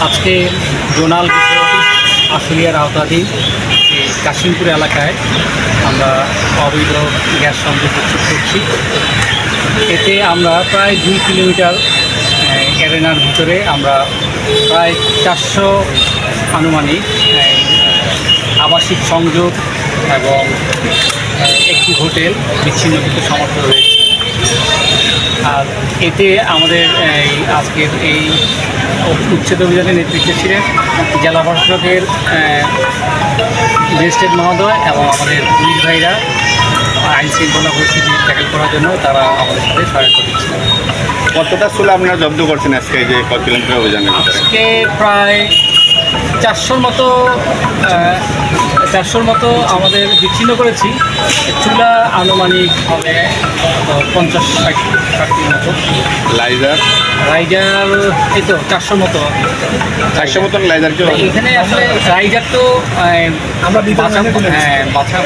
আজকে জোনাল বিক্রয় অফিস আশুলিয়ার আওতাধীন এই কাশিমপুর এলাকায় আমরা অবৈধ গ্যাস সংযোগ উচ্ছেদ করছি। এতে আমরা প্রায় 2 কিলোমিটার এরেনার ভিতরে আমরা প্রায় 400 আনুমানিক আবাসিক সংযোগ এবং একটি হোটেল বিচ্ছিন্নকৃত সমর্থ রয়েছে। আর এতে আমাদের আজকের এই উচ্ছেদ অভিযানের নেতৃত্বে ছিলেন জেলা প্রশাসকের ম্যাজিস্ট্রেট মহোদয় এবং আমাদের পুলিশ ভাইরা আইন শৃঙ্খলা পরিস্থিতি ট্যাকেল করার জন্য তারা আমাদের সাথে সহায়তা দিচ্ছিলেন। কতটা স্থলে আপনারা জব্দ করছেন আজকে এই যে কত কিলোমিটার অভিযানে? আজকে প্রায় 400 মতো আমাদের বিচ্ছিন্ন করেছি। চুলা আনুমানিক হবে 50-60 মতো। রাইজার এই তো 400 মতন লাইজার। এখানে আসলে রাইজার তো আমরা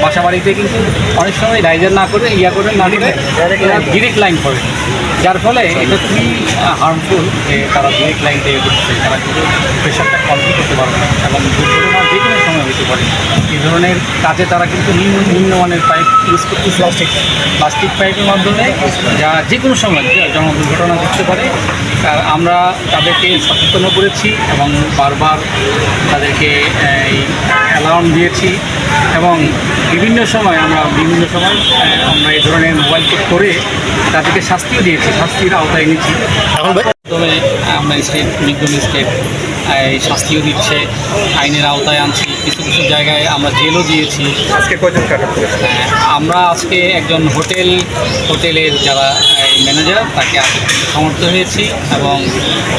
বাসা বাড়িতে কিন্তু অনেক সময় রাইজার না করে ডিরেক্ট লাইন করে, যার ফলে এটা খুবই হার্মফুল যে তারা ডিরেক্ট লাইন দিয়ে করছে। তারা কিন্তু প্রেশারটা কন্ট্রোল করতে পারবে না এবং দুর্ঘটনা যে কোনো সময় হতে পারে। এই ধরনের কাজে তারা কিন্তু নিম্নমানের পাইপ ইউজ করতে, প্লাস্টিক পাইপের মাধ্যমে যা যে কোনো সময় যেমন দুর্ঘটনা ঘটতে পারে। আর আমরা তাদেরকে সচেতন করেছি এবং বারবার তাদেরকে অ্যালার্ম দিয়েছি এবং বিভিন্ন সময় আমরা এই ধরনের মোবাইল চেক করে তাদেরকে শাস্তিও দিয়েছি, শাস্তির আওতায় এনেছি। প্রথমে আমরা বিজ্ঞ ম্যাজিস্ট্রেট এই শাস্তিও দিচ্ছে, আইনের আওতায় আনছি। কিছু কিছু জায়গায় আমরা জেলও দিয়েছি। আজকে কয়জন কাটা করেছে? আমরা আজকে একজন হোটেলের যারা ম্যানেজার তাকে আটক করতে সমর্থ হয়েছি এবং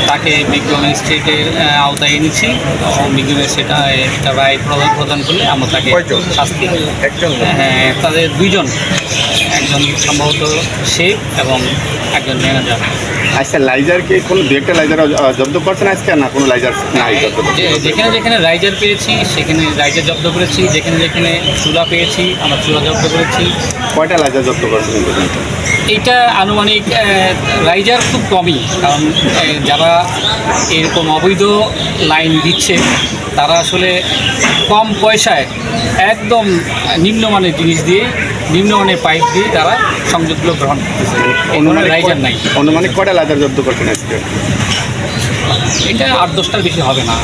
তাকে বিজ্ঞ ম্যাজিস্ট্রেটের আওতায় এনেছি এবং বিজ্ঞ ম্যাজিস্ট্রেট একটা রায় প্রদান করলে আমরা তাকে শাস্তি। হ্যাঁ, তাদের 2 জন, একজন সম্ভবত শেখ এবং একজন ম্যানেজার। আচ্ছা, লাইজারকে কোনো 2-একটা লাইজার জব্দ করছেন আজকে, না কোনো লাইজার নাই? যেখানে যেখানে রাইজার পেয়েছি সেখানে রাইজার জব্দ করেছি, যেখানে যেখানে চুলা পেয়েছি আমরা চুলা জব্দ করেছি। কয়টা লাইজার জব্দ করছেন? এইটা আনুমানিক রাইজার খুব কমই, কারণ যারা এরকম অবৈধ লাইন দিচ্ছে তারা আসলে কম পয়সায় একদম নিম্নমানের জিনিস দিয়ে, নিম্নমানের পাইপ দিয়ে তারা সংযোগগুলো গ্রহণ করতেছে। অনুমানিক রাইজার নাই। অনুমানিক কয়টা লাইজার জব্দ করছেন আজকে? এটা 8-10টার বেশি হবে না।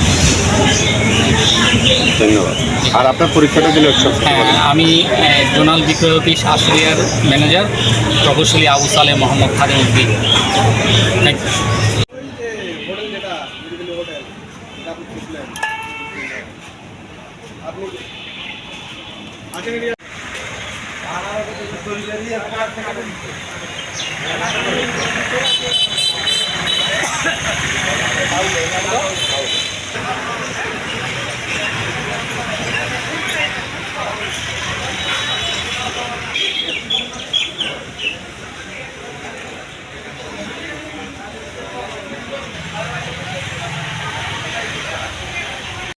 ধন্যবাদ। আর আপনার পরীক্ষাটা দিলে? হ্যাঁ, আমি জোনাল বিক্রয় অফিস আশুলিয়ার ম্যানেজার প্রকৌশলী আবু সালেহ মোহাম্মদ খাদিমউদ্দিন। Thank you.